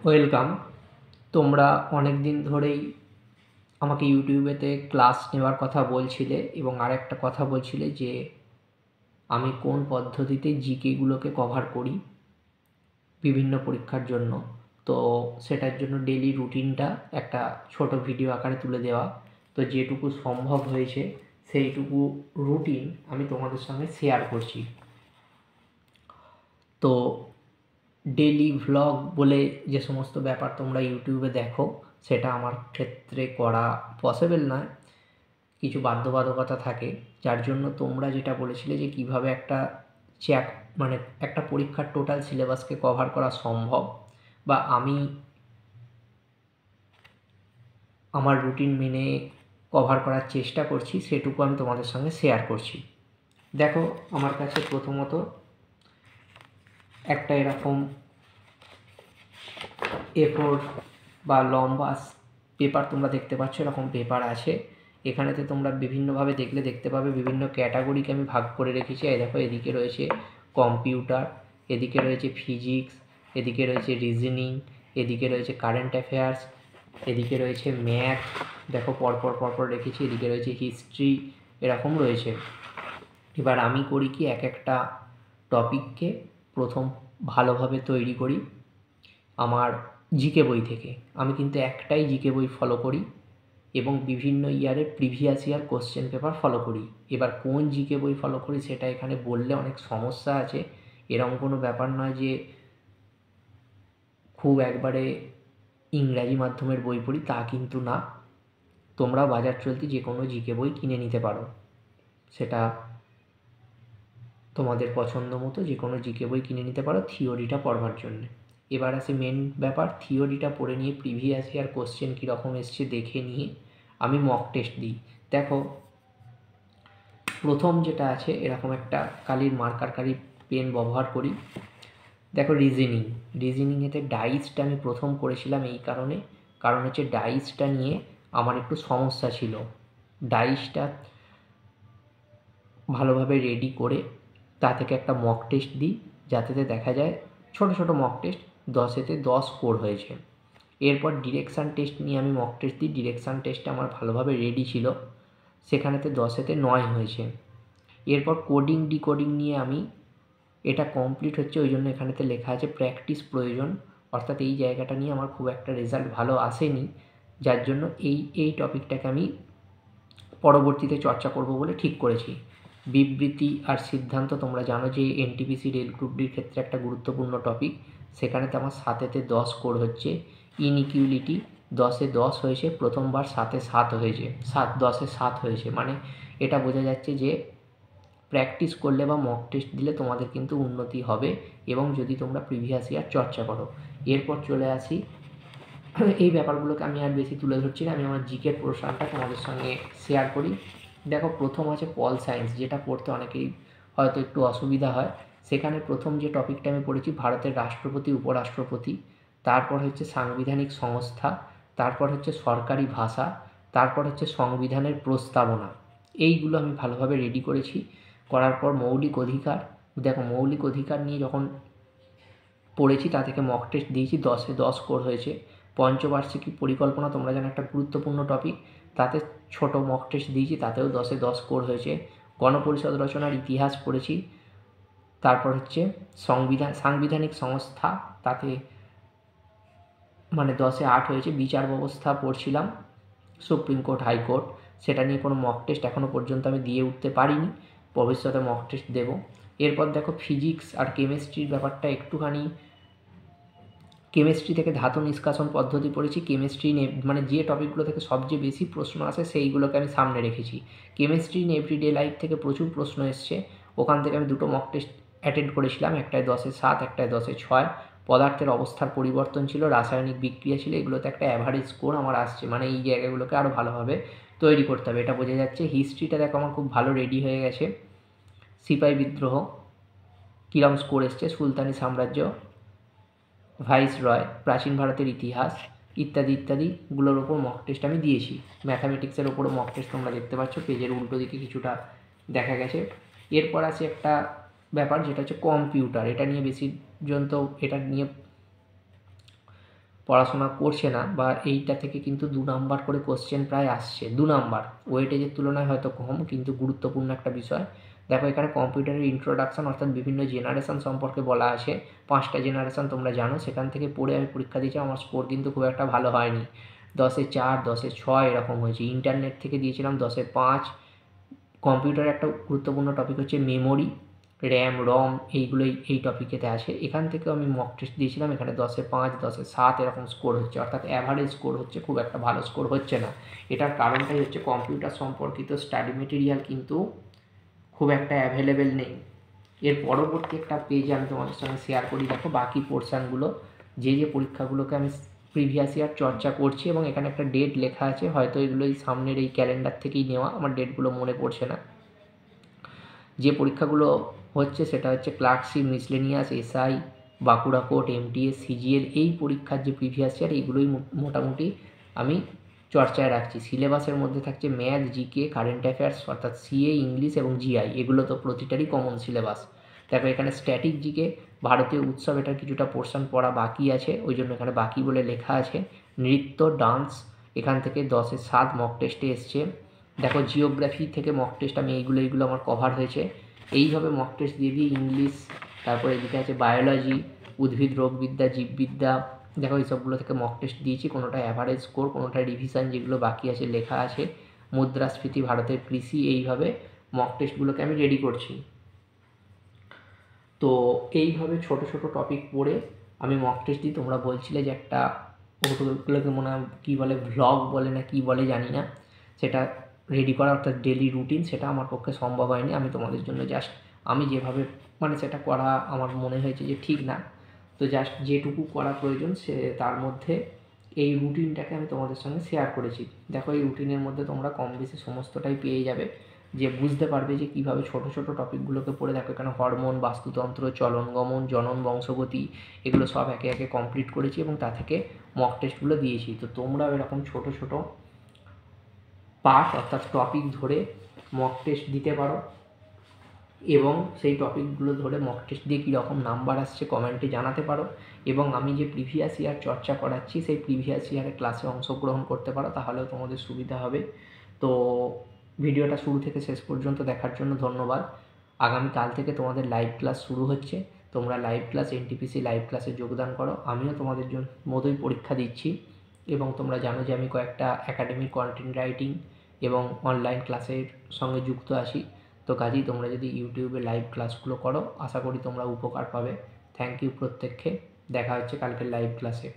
Welcome. তোমরা অনেক দিন ধরেই আমাকে ইউটিউবেতে ক্লাস নেওয়ার কথা বলছিলে এবং আরেকটা কথা বলছিলে যে আমি কোন পদ্ধতিতে জিকেগুলোকে কভার করি বিভিন্ন পরীক্ষার জন্য। তো সেটার জন্য ডেলি রুটিনটা একটা ছোট ভিডিও আকারে তুলে দেওয়া। তো যেটুকু সম্ভব হয়েছে সেইটুকু রুটিন আমি তোমাদের সঙ্গে শেয়ার করছি। তো ডেলি ভ্লগ বলে যে সমস্ত ব্যাপার তোমরা ইউটিউবে দেখো, সেটা আমার ক্ষেত্রে করা পসিবল নয়। কিছু বাধ্যবাধকতা থাকে, যার জন্য তোমরা যেটা বলেছিলে যে কীভাবে একটা চ্যাপ মানে একটা পরীক্ষার টোটাল সিলেবাসকে কভার করা সম্ভব, বা আমি আমার রুটিন মেনে কভার করার চেষ্টা করছি, সেটুকু আমি তোমাদের সঙ্গে শেয়ার করছি। দেখো, আমার কাছে প্রথমত একটা এরকম A4 বা লম্বা পেপার তোমরা দেখতে পাচ্ছ, এরকম পেপার আছে। এখানেতে তোমরা বিভিন্নভাবে দেখতে পাবে, বিভিন্ন ক্যাটাগরিকে আমি ভাগ করে রেখেছি। এই দেখো, এদিকে রয়েছে কম্পিউটার, এদিকে রয়েছে ফিজিক্স, এদিকে রয়েছে রিজনিং, এদিকে রয়েছে কারেন্ট অ্যাফেয়ার্স, এদিকে রয়েছে ম্যাথ। দেখো, পরপর রেখেছি। এদিকে রয়েছে হিস্ট্রি, এরকম রয়েছে। এবার আমি করি কি, এক একটা টপিককে প্রথম ভালোভাবে তৈরি করি আমার জিকে বই থেকে। আমি কিন্তু একটাই জিকে বই ফলো করি এবং বিভিন্ন ইয়ারের previous year question paper follow করি। এবার কোন জিকে বই ফলো করি সেটা এখানে বললে অনেক সমস্যা আছে। এরকম কোনো ব্যাপার নয় যে খুব একবারে ইংরাজি মাধ্যমের বই পড়ি, তা কিন্তু না। তোমরা বাজার চলতি যে কোনো জিকে বই কিনে নিতে পারো, সেটা তোমাদের পছন্দ মতো যে কোনো জিকে বই কিনে নিতে পারো থিওরিটা পড়বার জন্যে। এবার আসে মেন ব্যাপার, থিওরিটা পড়ে নিয়ে প্রিভিয়াস ইয়ার কোশ্চেন কীরকম এসছে দেখে নিয়ে আমি মক টেস্ট দিই। দেখো, প্রথম যেটা আছে, এরকম একটা কালির মার্কারকারী পেন ব্যবহার করি। দেখো, রিজনিংয়েতে ডাইসটা আমি প্রথম করেছিলাম এই কারণ হচ্ছে ডাইসটা নিয়ে আমার একটু সমস্যা ছিল। ডাইসটা ভালোভাবে রেডি করে তা থেকে একটা মক টেস্ট দিই, যাতে দেখা যায় ছোট মক টেস্ট 10-এতে 10 স্কোর হয়েছে। এরপর ডিরেকশান টেস্ট নিয়ে আমি মক টেস্ট দিই। ডিরেকশান টেস্টটা আমার ভালোভাবে রেডি ছিল, সেখানেতে 10-এতে 9 হয়েছে। এরপর কোডিং ডিকোডিং নিয়ে আমি, এটা কমপ্লিট হচ্ছে, ওই জন্য এখানেতে লেখা আছে প্র্যাকটিস প্রয়োজন, অর্থাৎ এই জায়গাটা নিয়ে আমার খুব একটা রেজাল্ট ভালো আসেনি, যার জন্য এই টপিকটাকে আমি পরবর্তীতে চর্চা করব বলে ঠিক করেছি। বিবৃতি আর সিদ্ধান্ত তোমরা জানো যে এনটিপিসি রেল গ্রুপ ডির ক্ষেত্রে একটা গুরুত্বপূর্ণ টপিক। সেখানেতে আমার 7-এতে 10 স্কোর হচ্ছে। ইনইকুয়ালিটি 10-এ 10 হয়েছে, প্রথমবার 7-এ 7 হয়েছে, 10-এ 7 হয়েছে। মানে এটা বোঝা যাচ্ছে যে প্র্যাকটিস করলে বা মক টেস্ট দিলে তোমাদের কিন্তু উন্নতি হবে, এবং যদি তোমরা প্রিভিয়াস ইয়ার চর্চা করো। এরপর চলে আসি, এই ব্যাপারগুলোকে আমি আর বেশি তুলে ধরছি না, আমি আমার জিকের প্রশ্নটা তোমাদের সঙ্গে শেয়ার করি। দেখো, প্রথম আছে পল সায়েন্স, যেটা পড়তে অনেকেরই হয়তো একটু অসুবিধা হয়। সেখানে প্রথম যে টপিকটা আমি পড়েছি ভারতের রাষ্ট্রপতি, উপরাষ্ট্রপতি, তারপর হচ্ছে সাংবিধানিক সংস্থা, তারপর হচ্ছে সরকারি ভাষা, তারপর হচ্ছে সংবিধানের প্রস্তাবনা। এইগুলো আমি ভালোভাবে রেডি করেছি। করার পর মৌলিক অধিকার। দেখো, মৌলিক অধিকার নিয়ে যখন পড়েছি তা থেকে মক টেস্ট দিয়েছি, 10-এ 10 স্কোর হয়েছে। পঞ্চবার্ষিকী পরিকল্পনা তোমরা জানো একটা গুরুত্বপূর্ণ টপিক, তাতে ছোট মক টেস্ট দিয়েছি, তাতেও 10-এ 10 স্কোর হয়েছে। গণপরিষদ রচনার ইতিহাস পড়েছি। তারপর হচ্ছে সাংবিধানিক সংস্থা, তাতে মানে 10-এ 8 হয়েছে। বিচার ব্যবস্থা পড়ছিলাম, সুপ্রিম কোর্ট, হাইকোর্ট, সেটা নিয়ে কোনো মক টেস্ট এখনও পর্যন্ত আমি দিয়ে উঠতে পারিনি, ভবিষ্যতে মক টেস্ট দেবো। এরপর দেখো, ফিজিক্স আর কেমিস্ট্রির ব্যাপারটা একটুখানি, কেমিস্ট্রি থেকে ধাতু নিষ্কাশন পদ্ধতি পড়েছি। কেমিস্ট্রি মানে যে টপিকগুলো থেকে সবচেয়ে বেশি প্রশ্ন আসে সেইগুলোকে আমি সামনে রেখেছি। কেমিস্ট্রি ইন এভরিডে লাইফ থেকে প্রচুর প্রশ্ন এসছে, ওখান থেকে আমি 2টো মক টেস্ট অ্যাটেন্ড করেছিলাম, একটায় 10-এ 7, একটায় 10-এ 6। পদার্থের অবস্থার পরিবর্তন ছিল, রাসায়নিক বিক্রিয়া ছিল, এগুলোতে একটা অ্যাভারেজ স্কোর আমার আসছে। মানে এই জায়গাগুলোকে আরও ভালোভাবে তৈরি করতে হবে, এটা বোঝা যাচ্ছে। হিস্ট্রিটা দেখো আমার খুব ভালো রেডি হয়ে গেছে। সিপাহি বিদ্রোহ কীরকম স্কোর এসছে, সুলতানি সাম্রাজ্য, ভাইসরয়, প্রাচীন ভারতের ইতিহাস, ইত্যাদিগুলোর ওপর মক টেস্ট আমি দিয়েছি। ম্যাথামেটিক্সের ওপরও মক টেস্ট তোমরা দেখতে পাচ্ছ, পেজের উল্টো দিকে কিছুটা দেখা গেছে। এরপর আছে একটা ব্যাপার, যেটা হচ্ছে কম্পিউটার। এটা নিয়ে বেশি জন তো এটা নিয়ে পড়াশোনা করছে না, বা এইটা থেকে কিন্তু 2 নাম্বার করে কোশ্চেন প্রায় আসছে, 2 নাম্বার ওয়েটেজের তুলনায় হয়তো কম, কিন্তু গুরুত্বপূর্ণ একটা বিষয়। দেখো এখানে কম্পিউটারের ইন্ট্রোডাকশান অর্থাৎ বিভিন্ন জেনারেশান সম্পর্কে বলা আছে, 5টা জেনারেশান তোমরা জানো, সেখান থেকে পড়ে আমি পরীক্ষা দিয়েছি, আমার স্কোর কিন্তু খুব একটা ভালো হয়নি, 10-এ 4, 10-এ 6 এরকম হয়েছে। ইন্টারনেট থেকে দিয়েছিলাম 10-এ 5। কম্পিউটারের একটা গুরুত্বপূর্ণ টপিক হচ্ছে মেমোরি, র্যাম রম, এইগুলোই এই টপিকেতে আসে। এখান থেকেও আমি মক টেস্ট দিয়েছিলাম, এখানে 10-এ 5, 10-এ 7 এরকম স্কোর হচ্ছে, অর্থাৎ অ্যাভারেজ স্কোর হচ্ছে, খুব একটা ভালো স্কোর হচ্ছে না। এটার কারণটাই হচ্ছে কম্পিউটার সম্পর্কিত স্টাডি মেটেরিয়াল কিন্তু খুব একটা অ্যাভেলেবেল নেই। এর পরবর্তী একটা পেজ আমি তোমাদের সঙ্গে শেয়ার করি, দেখো বাকি পোর্শানগুলো, যে পরীক্ষাগুলোকে আমি প্রিভিয়াস ইয়ার চর্চা করছি, এবং এখানে একটা ডেট লেখা আছে, হয়তো এগুলো এই সামনের এই ক্যালেন্ডার থেকেই নেওয়া, আমার ডেটগুলো মনে পড়ছে না। যে পরীক্ষাগুলো হচ্ছে সেটা হচ্ছে clerkship, miscellaneous, SI, Bankura court, MTS, CGL, এই পরীক্ষার যে প্রিভিয়াস ইয়ার এইগুলোই মোটামুটি আমি চর্চায় রাখছি। সিলেবাসের মধ্যে থাকছে ম্যাথ, জিকে, কারেন্ট অ্যাফেয়ার্স অর্থাৎ সিএ, ইংলিশ এবং জিআই, এগুলো তো প্রতিটারই কমন সিলেবাস। দেখো এখানে স্ট্যাটিক জিকে, ভারতীয় উৎসব, এটার কিছুটা পোর্শন পড়া বাকি আছে, ওই জন্য এখানে বাকি বলে লেখা আছে। নৃত্য, ডান্স, এখান থেকে 10-এ 7 মক টেস্টে এসছে। দেখো জিওগ্রাফি থেকে মক টেস্ট আমি এইগুলো আমার কভার হয়েছে। এইভাবে মক টেস্ট দিয়ে দিই। ইংলিশ, তারপরে এদিকে আছে বায়োলজি, উদ্ভিদ রোগবিদ্যা, জীববিদ্যা, দেখো এইসবগুলো থেকে মক টেস্ট দিয়েছি, কোনোটা অ্যাভারেজ স্কোর, কোনোটা রিভিশন, যেগুলো বাকি আছে লেখা আছে। মুদ্রাস্ফীতি, ভারতের কৃষি, এইভাবে মক টেস্টগুলোকে আমি রেডি করছি। তো এইভাবে ছোট ছোট টপিক পড়ে আমি মক টেস্ট দিই। তোমরা বলছিলে যে একটা ওগুলোকে মনে হয় কী বলে, ভ্লগ বলে না কী বলে জানি না, সেটা রেডি করা অর্থাৎ ডেলি রুটিন, সেটা আমার পক্ষে সম্ভব হয়নি। আমি তোমাদের জন্য জাস্ট আমি যেভাবে মানে সেটা করা আমার মনে হয়েছে যে ঠিক না, তো জাস্ট যেটুকু করা প্রয়োজন সে তার মধ্যে এই রুটিনটাকে আমি তোমাদের সঙ্গে শেয়ার করেছি। দেখো এই রুটিনের মধ্যে তোমরা কম বেশি সমস্তটাই পেয়ে যাবে, যে বুঝতে পারবে যে কীভাবে ছোট ছোট টপিকগুলোকে পড়ে। দেখো এখানে হরমোন, বাস্তুতন্ত্র, চলন গমন, জনন, বংশগতি, এগুলো সব একে একে কমপ্লিট করেছি এবং তা থেকে মক টেস্টগুলো দিয়েছি। তো তোমরাও এরকম ছোট ছোট পার্ট অর্থাৎ টপিক ধরে মক টেস্ট দিতে পারো, এবং সেই টপিকগুলো ধরে মক টেস্ট দিয়ে কীরকম নাম্বার আসছে কমেন্টে জানাতে পারো, এবং আমি যে প্রিভিয়াস ইয়ার চর্চা করাচ্ছি সেই প্রিভিয়াস ইয়ারের ক্লাসে অংশগ্রহণ করতে পারো, তাহলেও তোমাদের সুবিধা হবে। তো ভিডিওটা শুরু থেকে শেষ পর্যন্ত দেখার জন্য ধন্যবাদ। আগামীকাল থেকে তোমাদের লাইভ ক্লাস শুরু হচ্ছে, তোমরা লাইভ ক্লাস, এনটিপিসি লাইভ ক্লাসে যোগদান করো। আমিও তোমাদের জন্য মতোই পরীক্ষা দিচ্ছি, এবং তোমরা জানো যে আমি কয়েকটা একাডেমিক কন্টেন্ট রাইটিং এবং অনলাইন ক্লাসের সঙ্গে যুক্ত আছি। তো কাজেই তোমরা যদি ইউটিউবে লাইভ ক্লাসগুলো করো, আশা করি তোমরা উপকার পাবে। থ্যাংক ইউ প্রত্যেককে, দেখা হচ্ছে কালকের লাইভ ক্লাসে।